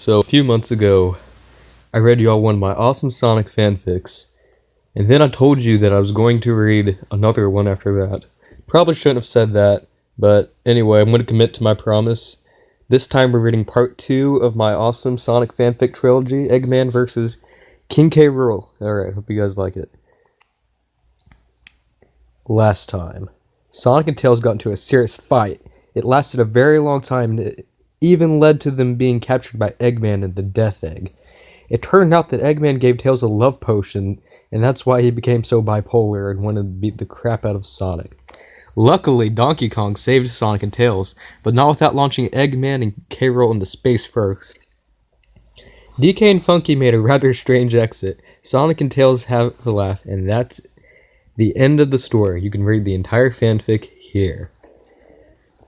So a few months ago, I read y'all one of my awesome Sonic fanfics, and then I told you that I was going to read another one after that. Probably shouldn't have said that, but anyway, I'm going to commit to my promise. This time we're reading part 2 of my awesome Sonic fanfic trilogy, Eggman vs. King K. Rool. Alright, hope you guys like it. Last time, Sonic and Tails got into a serious fight. It lasted a very long time, and it even led to them being captured by Eggman and the Death Egg. It turned out that Eggman gave Tails a love potion, and that's why he became so bipolar and wanted to beat the crap out of Sonic. Luckily, Donkey Kong saved Sonic and Tails, but not without launching Eggman and K. Rool into space first. DK and Funky made a rather strange exit. Sonic and Tails have a laugh, and that's the end of the story. You can read the entire fanfic here.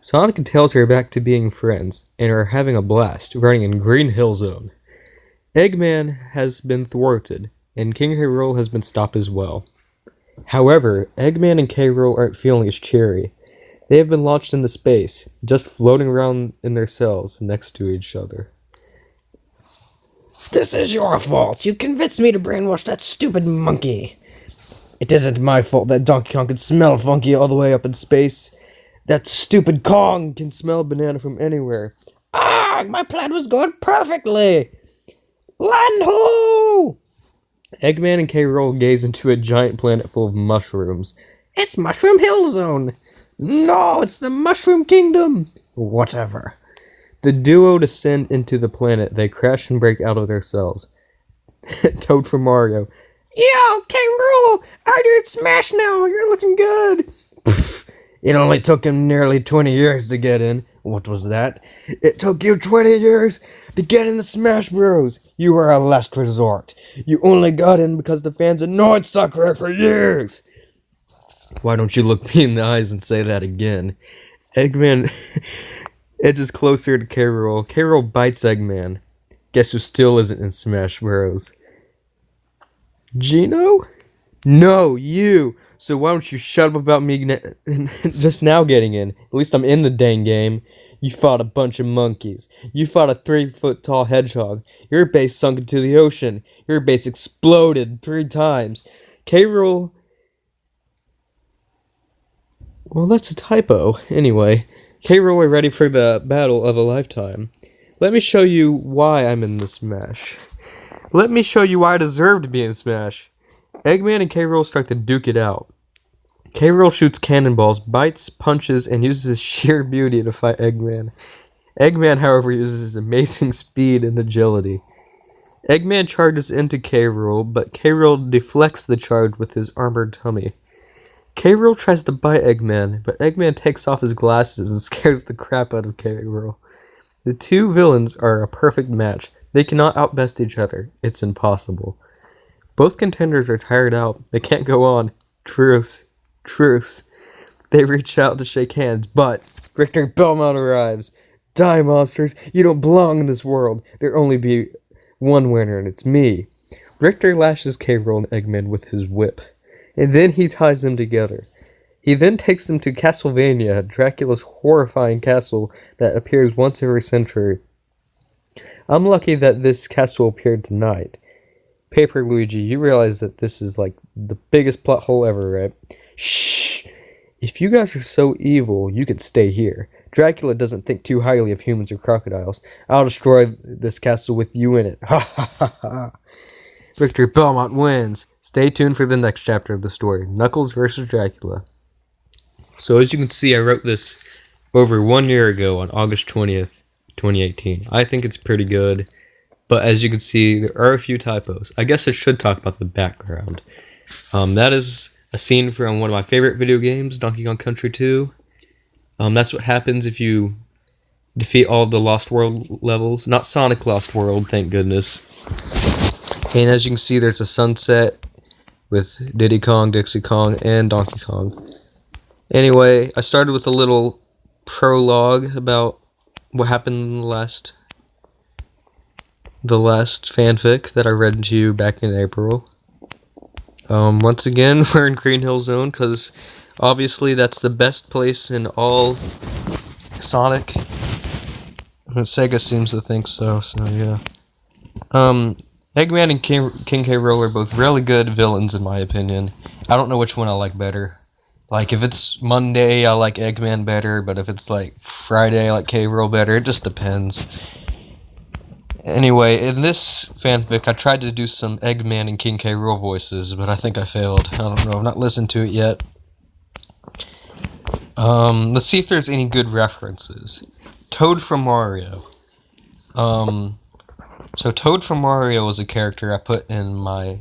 Sonic and Tails are back to being friends, and are having a blast, running in Green Hill Zone. Eggman has been thwarted, and King K. Rool has been stopped as well. However, Eggman and K. Rool aren't feeling as cheery. They have been launched into space, just floating around in their cells next to each other. This is your fault. You convinced me to brainwash that stupid monkey. It isn't my fault that Donkey Kong can smell Funky all the way up in space. That stupid Kong can smell banana from anywhere. Ah, my plan was going perfectly. Land ho! Eggman and K. Rool gaze into a giant planet full of mushrooms. It's Mushroom Hill Zone. No, it's the Mushroom Kingdom. Whatever. The duo descend into the planet. They crash and break out of their cells. Toad from Mario. Yo, K. Rool! I did Smash now. You're looking good. It only took him nearly 20 years to get in. What was that? It took you 20 years to get in the Smash Bros. You were a last resort. You only got in because the fans annoyed Sakura for years. Why don't you look me in the eyes and say that again? Eggman edges closer to K. Rool. K. Rool bites Eggman. Guess who still isn't in Smash Bros? Gino? No, you! So why don't you shut up about me just now getting in? At least I'm in the dang game. You fought a bunch of monkeys. You fought a 3-foot-tall hedgehog. Your base sunk into the ocean. Your base exploded 3 times. K. Rool... Well, that's a typo. Anyway, K. Rool are ready for the battle of a lifetime. Let me show you why I'm in this Smash. Let me show you why I deserve to be in Smash. Eggman and K. Rool start to duke it out. K. Rool shoots cannonballs, bites, punches, and uses his sheer beauty to fight Eggman. Eggman, however, uses his amazing speed and agility. Eggman charges into K. Rool, but K. Rool deflects the charge with his armored tummy. K. Rool tries to bite Eggman, but Eggman takes off his glasses and scares the crap out of K. Rool. The two villains are a perfect match. They cannot outbest each other. It's impossible. Both contenders are tired out. They can't go on. Truce. Truce. They reach out to shake hands, but Richter Belmont arrives. Die, monsters. You don't belong in this world. There'll only be one winner, and it's me. Richter lashes K. Rool and Eggman with his whip, and then he ties them together. He then takes them to Castlevania, Dracula's horrifying castle that appears once every century. I'm lucky that this castle appeared tonight. Paper Luigi, you realize that this is like the biggest plot hole ever, right? Shh! If you guys are so evil, you could stay here. Dracula doesn't think too highly of humans or crocodiles. I'll destroy this castle with you in it. Ha ha ha ha! Victor Belmont wins. Stay tuned for the next chapter of the story, Knuckles vs. Dracula. So as you can see, I wrote this over 1 year ago on August 20th, 2018. I think it's pretty good. But as you can see, there are a few typos. I guess I should talk about the background. That is a scene from one of my favorite video games, Donkey Kong Country 2. That's what happens if you defeat all of the Lost World levels. Not Sonic Lost World, thank goodness. And as you can see, there's a sunset with Diddy Kong, Dixie Kong, and Donkey Kong. Anyway, I started with a little prologue about what happened in the last fanfic that I read to you back in April. Once again, we're in Green Hill Zone, because obviously that's the best place in all Sonic. Sega seems to think so, so yeah. Eggman and King K. Rool are both really good villains in my opinion. I don't know which one I like better. Like, if it's Monday, I like Eggman better, but if it's, like, Friday, I like K. Rool better. It just depends. Anyway, in this fanfic, I tried to do some Eggman and King K. Rool voices, but I think I failed. I don't know. I've not listened to it yet. Let's see if there's any good references. Toad from Mario. So Toad from Mario was a character I put in my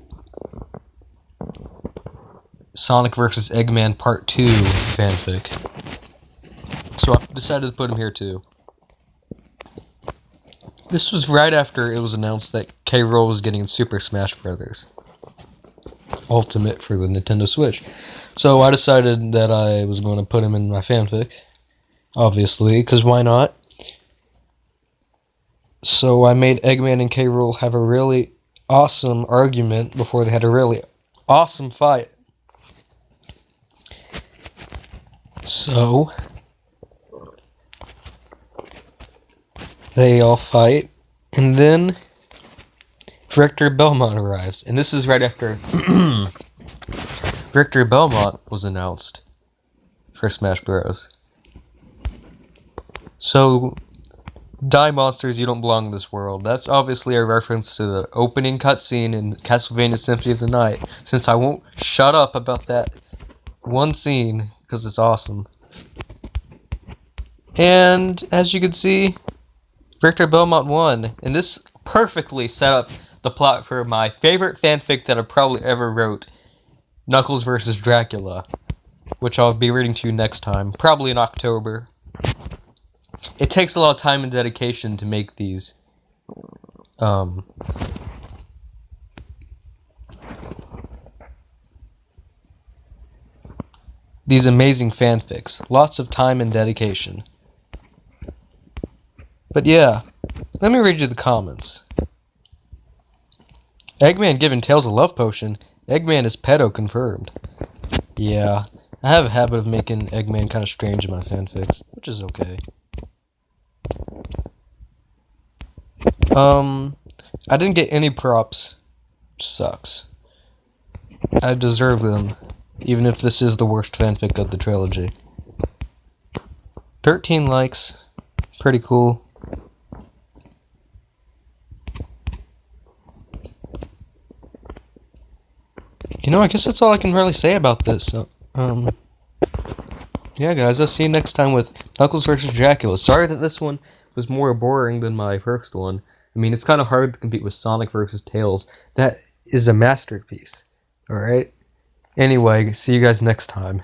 Sonic vs. Eggman Part 2 fanfic. So I decided to put him here too. This was right after it was announced that K. Rool was getting Super Smash Bros. Ultimate for the Nintendo Switch. So I decided that I was going to put him in my fanfic. Obviously, because why not? So I made Eggman and K. Rool have a really awesome argument before they had a really awesome fight. So they all fight, and then Victor Belmont arrives. And this is right after Victor Belmont was announced for Smash Bros. So, die monsters, you don't belong in this world. That's obviously a reference to the opening cutscene in Castlevania Symphony of the Night, since I won't shut up about that one scene, because it's awesome. And, as you can see, Victor Belmont won, and this perfectly set up the plot for my favorite fanfic that I probably ever wrote, Knuckles vs. Dracula, which I'll be reading to you next time, probably in October. It takes a lot of time and dedication to make these amazing fanfics. Lots of time and dedication. But yeah, let me read you the comments. Eggman giving Tails a love potion. Eggman is pedo confirmed. Yeah, I have a habit of making Eggman kind of strange in my fanfics, which is okay. I didn't get any props, which sucks. I deserve them, even if this is the worst fanfic of the trilogy. 13 likes, pretty cool. You know, I guess that's all I can really say about this. So, yeah, guys, I'll see you next time with Knuckles vs. Dracula. Sorry that this one was more boring than my first one. I mean, it's kind of hard to compete with Sonic vs. Tails. That is a masterpiece. Alright? Anyway, see you guys next time.